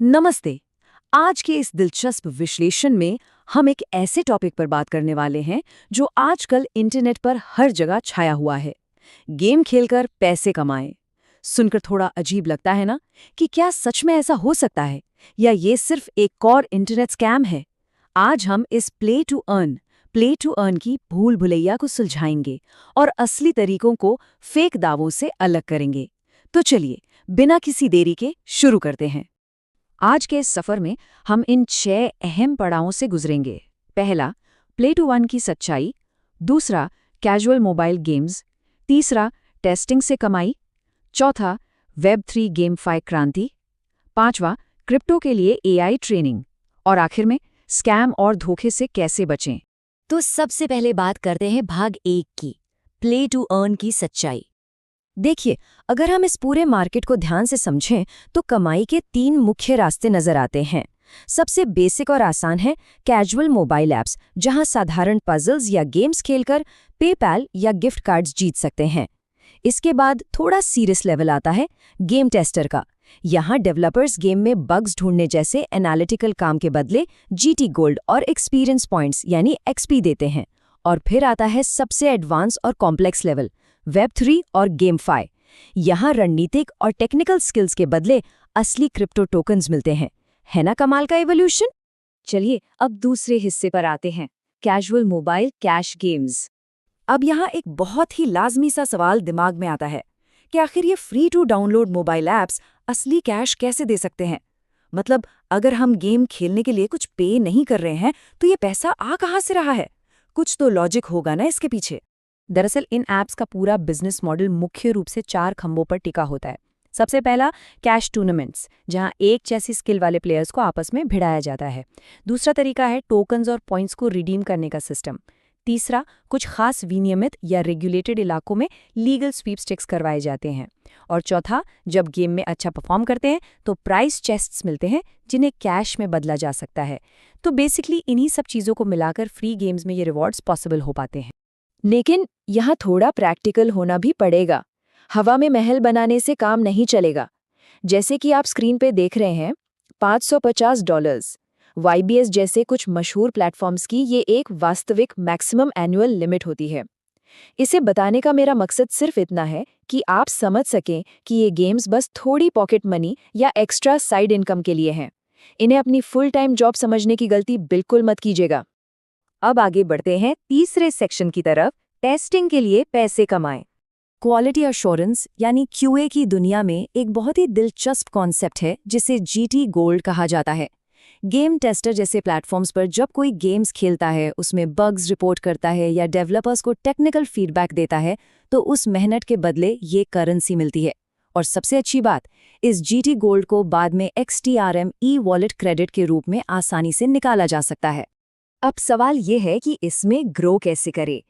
नमस्ते। आज के इस दिलचस्प विश्लेषण में हम एक ऐसे टॉपिक पर बात करने वाले हैं जो आजकल इंटरनेट पर हर जगह छाया हुआ है। गेम खेलकर पैसे कमाएं। सुनकर थोड़ा अजीब लगता है ना कि क्या सच में ऐसा हो सकता है या ये सिर्फ एक और इंटरनेट स्कैम है। आज हम इस प्ले टू अर्न की भूल भुलैया को सुलझाएंगे और असली तरीकों को फेक दावों से अलग करेंगे। तो चलिए बिना किसी देरी के शुरू करते हैं। आज के इस सफर में हम इन 6 अहम पड़ावों से गुजरेंगे। पहला, प्ले टू अर्न की सच्चाई। दूसरा, कैजुअल मोबाइल गेम्स। तीसरा, टेस्टिंग से कमाई। चौथा, वेब 3 गेमफाई क्रांति। पांचवा, क्रिप्टो के लिए एआई ट्रेनिंग। और आखिर में, स्कैम और धोखे से कैसे बचें। तो सबसे पहले बात करते हैं भाग 1 की, प्ले टू अर्न की सच्चाई। देखिए, अगर हम इस पूरे मार्केट को ध्यान से समझें तो कमाई के 3 मुख्य रास्ते नजर आते हैं। सबसे बेसिक और आसान है कैजुअल मोबाइल ऐप्स, जहां साधारण पजल्स या गेम्स खेलकर पेपैल या गिफ्ट कार्ड्स जीत सकते हैं। इसके बाद थोड़ा सीरियस लेवल आता है गेम टेस्टर का। यहाँ डेवलपर्स गेम में बग्स ढूंढने जैसे एनालिटिकल काम के बदले जीटी गोल्ड और एक्सपीरियंस पॉइंट्स यानी एक्सपी देते हैं। और फिर आता है सबसे एडवांस और कॉम्प्लेक्स लेवल, वेब 3 और गेमफाई। यहाँ रणनीतिक और टेक्निकल स्किल्स के बदले असली क्रिप्टो टोकन्स मिलते हैं। है ना कमाल का इवोल्यूशन। चलिए अब दूसरे हिस्से पर आते हैं, कैजुअल मोबाइल कैश गेम्स। अब यहाँ एक बहुत ही लाजमी सा सवाल दिमाग में आता है कि आखिर ये free to download mobile apps असली कैश कैसे दे सकते हैं। मतलब अगर हम गेम खेलने के लिए कुछ पे नहीं कर रहे हैं तो ये पैसा आ कहाँ से रहा है। कुछ तो लॉजिक होगा ना इसके पीछे। दरअसल इन ऐप्स का पूरा बिजनेस मॉडल मुख्य रूप से 4 खंभों पर टिका होता है। सबसे पहला, कैश टूर्नामेंट्स, जहां एक जैसी स्किल वाले प्लेयर्स को आपस में भिड़ाया जाता है। दूसरा तरीका है टोकन्स और पॉइंट्स को रिडीम करने का सिस्टम। तीसरा, कुछ खास विनियमित या रेगुलेटेड इलाकों में लीगल स्वीपस्टिक्स करवाए जाते हैं। और चौथा, जब गेम में अच्छा परफॉर्म करते हैं तो प्राइस चेस्ट्स मिलते हैं जिन्हें कैश में बदला जा सकता है। तो बेसिकली इन्हीं सब चीज़ों को मिलाकर फ्री गेम्स में ये रिवॉर्ड्स पॉसिबल हो पाते हैं। लेकिन यहाँ थोड़ा प्रैक्टिकल होना भी पड़ेगा। हवा में महल बनाने से काम नहीं चलेगा। जैसे कि आप स्क्रीन पे देख रहे हैं, $550। YBS जैसे कुछ मशहूर प्लेटफॉर्म्स की ये एक वास्तविक मैक्सिमम एनुअल लिमिट होती है। इसे बताने का मेरा मकसद सिर्फ इतना है कि आप समझ सकें कि ये गेम्स बस थोड़ी पॉकेट मनी या एक्स्ट्रा साइड इनकम के लिए हैं। इन्हें अपनी फुल टाइम जॉब समझने की गलती बिल्कुल मत कीजिएगा। अब आगे बढ़ते हैं तीसरे सेक्शन की तरफ, टेस्टिंग के लिए पैसे कमाएं। क्वालिटी अश्योरेंस यानी QA की दुनिया में एक बहुत ही दिलचस्प कॉन्सेप्ट है जिसे जीटी गोल्ड कहा जाता है। गेम टेस्टर जैसे प्लेटफॉर्म्स पर जब कोई गेम्स खेलता है, उसमें बग्स रिपोर्ट करता है या डेवलपर्स को टेक्निकल फीडबैक देता है तो उस मेहनत के बदले ये करेंसी मिलती है। और सबसे अच्छी बात, इस जीटी गोल्ड को बाद में XTRM ई-वॉलेट क्रेडिट के रूप में आसानी से निकाला जा सकता है। अब सवाल ये है कि इसमें ग्रो कैसे करें।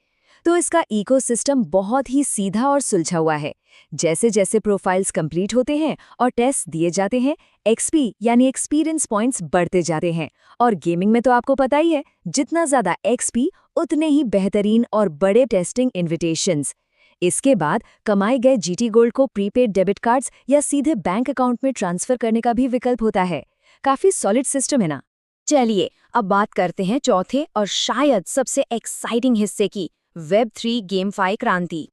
तो इसका इकोसिस्टम बहुत ही सीधा और सुलझा हुआ है। जैसे जैसे प्रोफाइल्स कंप्लीट होते हैं और टेस्ट दिए जाते हैं, एक्सपी यानी एक्सपीरियंस पॉइंट्स बढ़ते जाते हैं। और गेमिंग में तो आपको पता ही है, जितना ज़्यादा एक्सपी उतने ही बेहतरीन और बड़े टेस्टिंग इन्विटेशंस। इसके बाद कमाए गए जीटी गोल्ड को प्रीपेड डेबिट कार्ड्स या सीधे बैंक अकाउंट में ट्रांसफर करने का भी विकल्प होता है। काफ़ी सॉलिड सिस्टम है ना। चलिए अब बात करते हैं चौथे और शायद सबसे एक्साइटिंग हिस्से की, वेब 3 गेमफाई क्रांति।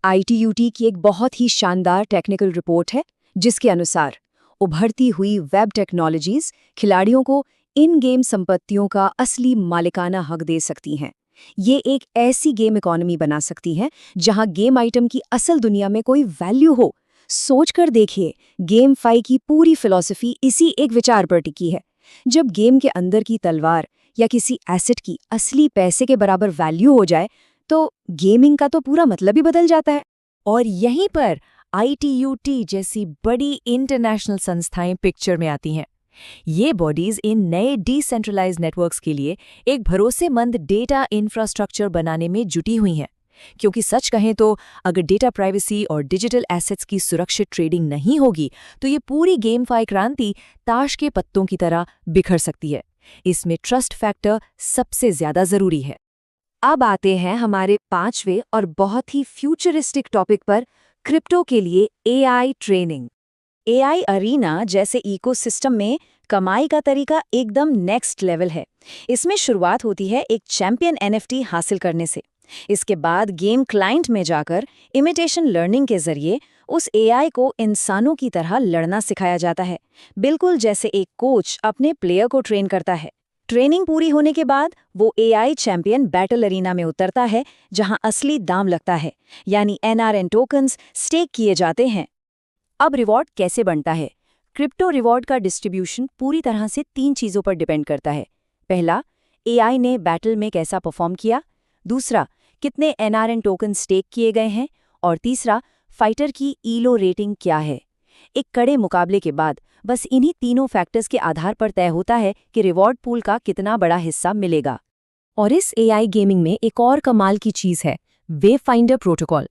ITUT की एक बहुत ही शानदार टेक्निकल रिपोर्ट है जिसके अनुसार उभरती हुई वेब टेक्नोलॉजीज खिलाड़ियों को इन गेम संपत्तियों का असली मालिकाना हक दे सकती हैं। ये एक ऐसी गेम इकोनॉमी बना सकती है जहां गेम आइटम की असल दुनिया में कोई वैल्यू हो। सोचकर देखिए, गेमफाई की पूरी फिलॉसफी इसी एक विचार पर टिकी है। जब गेम के अंदर की तलवार या किसी एसेट की असली पैसे के बराबर वैल्यू हो जाए तो गेमिंग का तो पूरा मतलब ही बदल जाता है। और यहीं पर ITUT जैसी बड़ी इंटरनेशनल संस्थाएं पिक्चर में आती हैं। ये बॉडीज इन नए डिसेंट्रलाइज्ड नेटवर्क्स के लिए एक भरोसेमंद डेटा इंफ्रास्ट्रक्चर बनाने में जुटी हुई हैं। क्योंकि सच कहें तो अगर डेटा प्राइवेसी और डिजिटल एसेट्स की सुरक्षित ट्रेडिंग नहीं होगी तो ये पूरी गेमफाई क्रांति ताश के पत्तों की तरह बिखर सकती है। इसमें ट्रस्ट फैक्टर सबसे ज्यादा जरूरी है। अब आते हैं हमारे 5वें और बहुत ही फ्यूचरिस्टिक टॉपिक पर, क्रिप्टो के लिए AI ट्रेनिंग। एआई अरीना जैसे इकोसिस्टम में कमाई का तरीका एकदम नेक्स्ट लेवल है। इसमें शुरुआत होती है एक चैंपियन एनएफटी हासिल करने से। इसके बाद गेम क्लाइंट में जाकर इमिटेशन लर्निंग के जरिए उस एआई को इंसानों की तरह लड़ना सिखाया जाता है, बिल्कुल जैसे एक कोच अपने प्लेयर को ट्रेन करता है। ट्रेनिंग पूरी होने के बाद वो एआई चैंपियन बैटल अरीना में उतरता है, जहां असली दाम लगता है, यानी एनआरएन टोकन्स स्टेक किए जाते हैं। अब रिवॉर्ड कैसे बनता है? क्रिप्टो रिवॉर्ड का डिस्ट्रीब्यूशन पूरी तरह से 3 चीज़ों पर डिपेंड करता है। पहला, एआई ने बैटल में कैसा परफॉर्म किया। दूसरा, कितने एनआरएन टोकन स्टेक किए गए हैं। और तीसरा, फाइटर की ईलो रेटिंग क्या है। एक कड़े मुकाबले के बाद बस इन्हीं तीनों फैक्टर्स के आधार पर तय होता है कि रिवॉर्ड पूल का कितना बड़ा हिस्सा मिलेगा। और इस एआई गेमिंग में एक और कमाल की चीज़ है, wave finder protocol.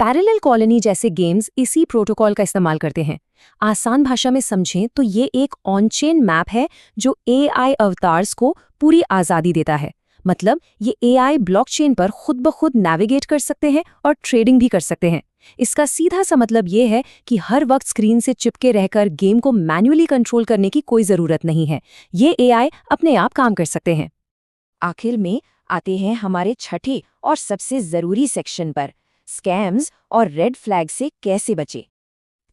Parallel colony जैसे गेम्स इसी प्रोटोकॉल का इस्तेमाल करते हैं। आसान भाषा में समझें तो ये एक ऑन चेन मैप है जो एआई अवतार्स को पूरी आज़ादी देता है। मतलब ये एआई ब्लॉकचेन पर खुद ब खुद नेविगेट कर सकते हैं और ट्रेडिंग भी कर सकते हैं। इसका सीधा सा मतलब ये है कि हर वक्त स्क्रीन से चिपके रहकर गेम को मैन्युअली कंट्रोल करने की कोई ज़रूरत नहीं है। ये एआई अपने आप काम कर सकते हैं। आखिर में आते हैं हमारे छठे और सबसे ज़रूरी सेक्शन पर, स्कैम्स और रेड फ्लैग से कैसे बचे।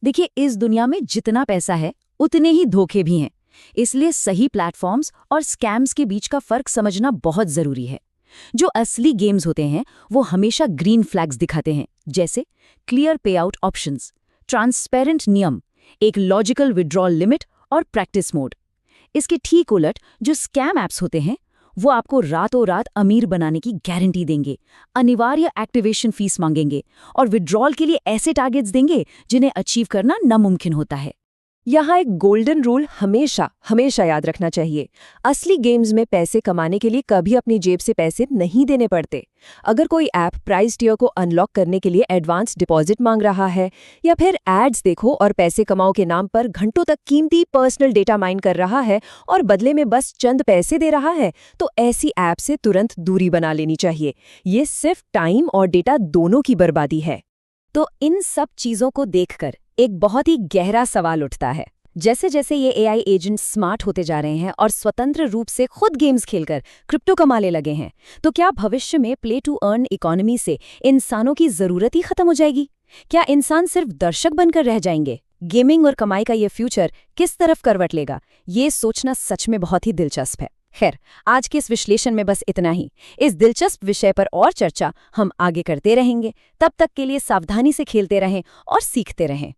देखिए, इस दुनिया में जितना पैसा है उतने ही धोखे भी हैं। इसलिए सही प्लेटफॉर्म्स और स्कैम्स के बीच का फर्क समझना बहुत जरूरी है। जो असली गेम्स होते हैं वो हमेशा ग्रीन फ्लैग्स दिखाते हैं, जैसे क्लियर पे आउट ऑप्शंस, ट्रांसपेरेंट नियम, एक लॉजिकल विड्रॉल लिमिट और प्रैक्टिस मोड। इसके ठीक उलट जो स्कैम ऐप्स होते हैं वो आपको रातों रात अमीर बनाने की गारंटी देंगे, अनिवार्य एक्टिवेशन फीस मांगेंगे और विड्रॉल के लिए ऐसे टारगेट्स देंगे जिन्हें अचीव करना नामुमकिन होता है। यहाँ एक गोल्डन रूल हमेशा हमेशा याद रखना चाहिए। असली गेम्स में पैसे कमाने के लिए कभी अपनी जेब से पैसे नहीं देने पड़ते। अगर कोई ऐप प्राइस टियर को अनलॉक करने के लिए एडवांस डिपॉजिट मांग रहा है या फिर एड्स देखो और पैसे कमाओ के नाम पर घंटों तक कीमती पर्सनल डेटा माइन कर रहा है और बदले में बस चंद पैसे दे रहा है, तो ऐसी ऐप से तुरंत दूरी बना लेनी चाहिए। ये सिर्फ टाइम और डेटा दोनों की बर्बादी है। तो इन सब चीज़ों को देखकर एक बहुत ही गहरा सवाल उठता है। जैसे जैसे ये एआई एजेंट स्मार्ट होते जा रहे हैं और स्वतंत्र रूप से खुद गेम्स खेलकर क्रिप्टो कमाने लगे हैं, तो क्या भविष्य में प्ले टू अर्न इकोनॉमी से इंसानों की ज़रूरत ही खत्म हो जाएगी? क्या इंसान सिर्फ दर्शक बनकर रह जाएंगे? गेमिंग और कमाई का ये फ्यूचर किस तरफ करवट लेगा, ये सोचना सच में बहुत ही दिलचस्प है। खैर, आज के इस विश्लेषण में बस इतना ही। इस दिलचस्प विषय पर और चर्चा हम आगे करते रहेंगे। तब तक के लिए सावधानी से खेलते रहें और सीखते रहें।